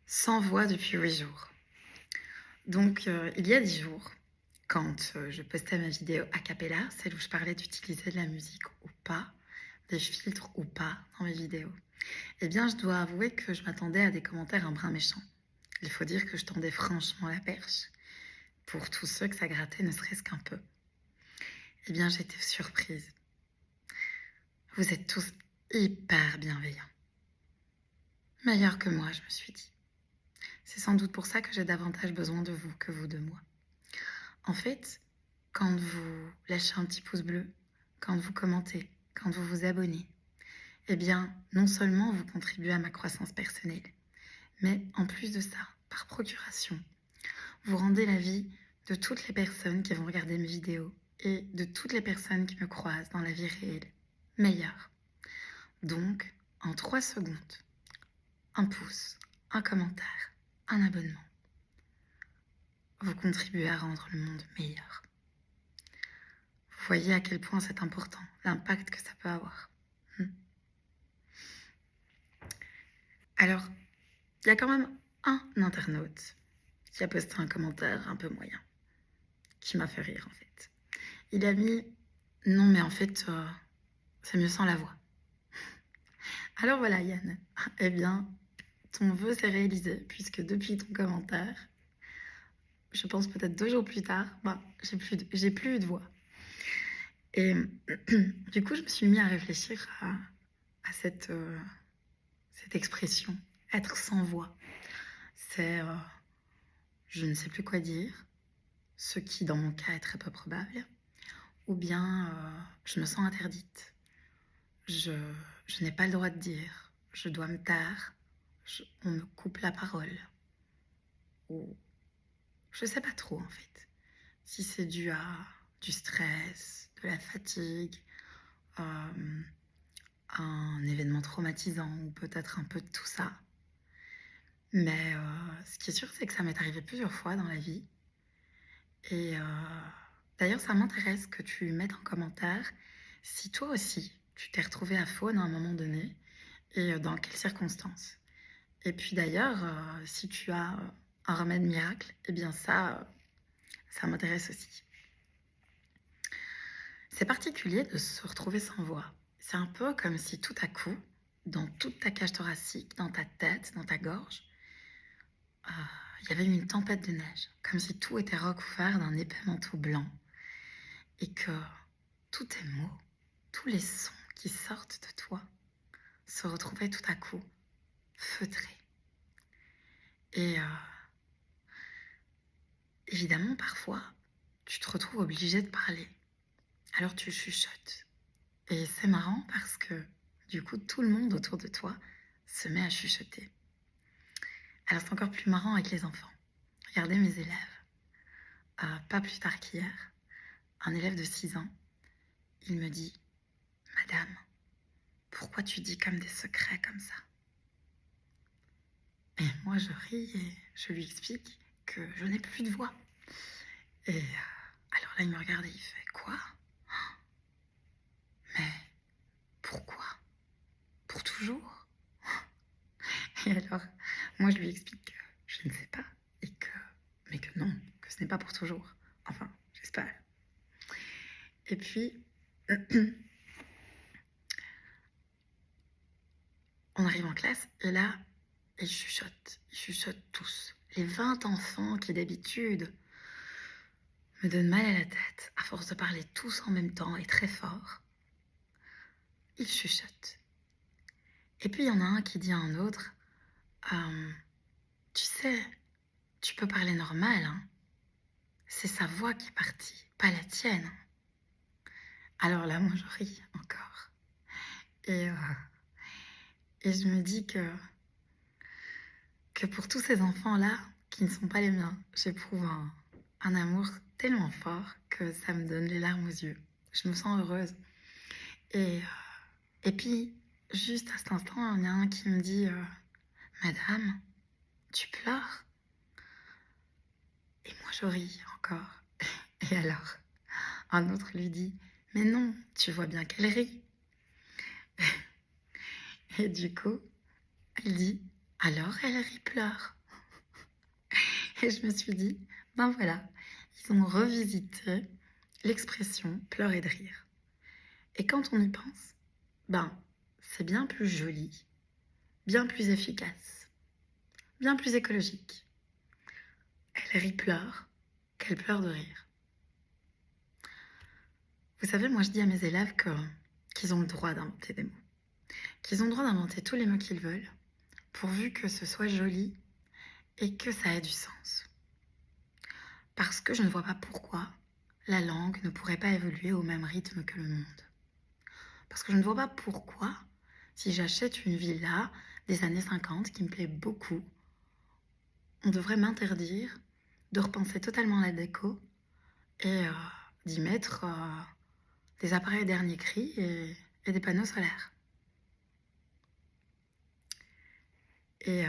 Sans voix depuis 8 jours. Donc, il y a 10 jours, quand je postais ma vidéo a cappella, celle où je parlais d'utiliser de la musique ou pas, des filtres ou pas dans mes vidéos, eh bien, je dois avouer que je m'attendais à des commentaires un brin méchants. Il faut dire que je tendais franchement la perche pour tous ceux que ça grattait ne serait-ce qu'un peu. Eh bien, j'étais surprise. Vous êtes tous hyper bienveillants. Meilleurs que moi, je me suis dit. C'est sans doute pour ça que j'ai davantage besoin de vous que vous de moi. En fait, quand vous lâchez un petit pouce bleu, quand vous commentez, quand vous vous abonnez, eh bien, non seulement vous contribuez à ma croissance personnelle, mais en plus de ça, par procuration, vous rendez la vie de toutes les personnes qui vont regarder mes vidéos et de toutes les personnes qui me croisent dans la vie réelle meilleure. Donc, en 3 secondes, un pouce, un commentaire, un abonnement, vous contribuez à rendre le monde meilleur. Vous voyez à quel point c'est important, l'impact que ça peut avoir. Alors, il y a quand même un internaute qui a posté un commentaire un peu moyen, qui m'a fait rire en fait. Il a mis « Non mais en fait, c'est mieux sans la voix ». Alors voilà Yann, eh bien, ton vœu s'est réalisé, puisque depuis ton commentaire, je pense peut-être 2 jours plus tard, j'ai plus eu de voix. Et du coup, je me suis mis à réfléchir à cette expression, être sans voix. C'est je ne sais plus quoi dire, ce qui dans mon cas est très peu probable, ou bien je me sens interdite. Je n'ai pas le droit de dire, je dois me taire, on me coupe la parole. Ou je sais pas trop en fait. Si c'est dû à du stress, de la fatigue, un événement traumatisant ou peut-être un peu de tout ça. Mais ce qui est sûr, c'est que ça m'est arrivé plusieurs fois dans la vie. Et d'ailleurs, ça m'intéresse que tu mettes en commentaire si toi aussi, tu t'es retrouvé à faune à un moment donné et dans quelles circonstances. Et puis d'ailleurs, si tu as un remède miracle, eh bien ça m'intéresse aussi. C'est particulier de se retrouver sans voix. C'est un peu comme si tout à coup, dans toute ta cage thoracique, dans ta tête, dans ta gorge, il y avait une tempête de neige, comme si tout était recouvert d'un épais manteau blanc et que tous tes mots, tous les sons qui sortent de toi se retrouvaient tout à coup feutrés. Et évidemment, parfois, tu te retrouves obligé de parler. Alors tu chuchotes. Et c'est marrant parce que du coup, tout le monde autour de toi se met à chuchoter. Alors c'est encore plus marrant avec les enfants. Regardez mes élèves. Pas plus tard qu'hier, un élève de 6 ans, il me dit « Madame, pourquoi tu dis comme des secrets comme ça ?» Et moi je ris et je lui explique que je n'ai plus de voix. Et alors là il me regarde et il fait « Quoi ? Mais pourquoi ? Pour toujours ?» Et alors moi je lui explique que je ne sais pas mais que non, que ce n'est pas pour toujours. Enfin, j'espère. Et puis, on arrive en classe et là, ils chuchotent tous. Les 20 enfants qui d'habitude me donnent mal à la tête à force de parler tous en même temps et très fort, ils chuchotent. Et puis il y en a un qui dit à un autre, tu sais, tu peux parler normal, hein. C'est sa voix qui est partie, pas la tienne. Alors là, moi je ris encore. Et je me dis que pour tous ces enfants-là, qui ne sont pas les miens, j'éprouve un amour tellement fort que ça me donne les larmes aux yeux. Je me sens heureuse. Et puis, juste à cet instant, il y en a un qui me dit « Madame, tu pleures ?» Et moi, je ris encore. Et alors, un autre lui dit « Mais non, tu vois bien qu'elle rit. » Et du coup, elle dit « Alors, elle rit, pleure. » Et je me suis dit, ben voilà, ils ont revisité l'expression pleurer de rire. Et quand on y pense, ben, c'est bien plus joli, bien plus efficace, bien plus écologique. Elle rit pleure qu'elle pleure de rire. Vous savez, moi je dis à mes élèves qu'ils ont le droit d'inventer des mots, qu'ils ont le droit d'inventer tous les mots qu'ils veulent, pourvu que ce soit joli et que ça ait du sens. Parce que je ne vois pas pourquoi la langue ne pourrait pas évoluer au même rythme que le monde. Parce que je ne vois pas pourquoi, si j'achète une villa des années 50 qui me plaît beaucoup, on devrait m'interdire de repenser totalement la déco et d'y mettre des appareils dernier cri et des panneaux solaires. Et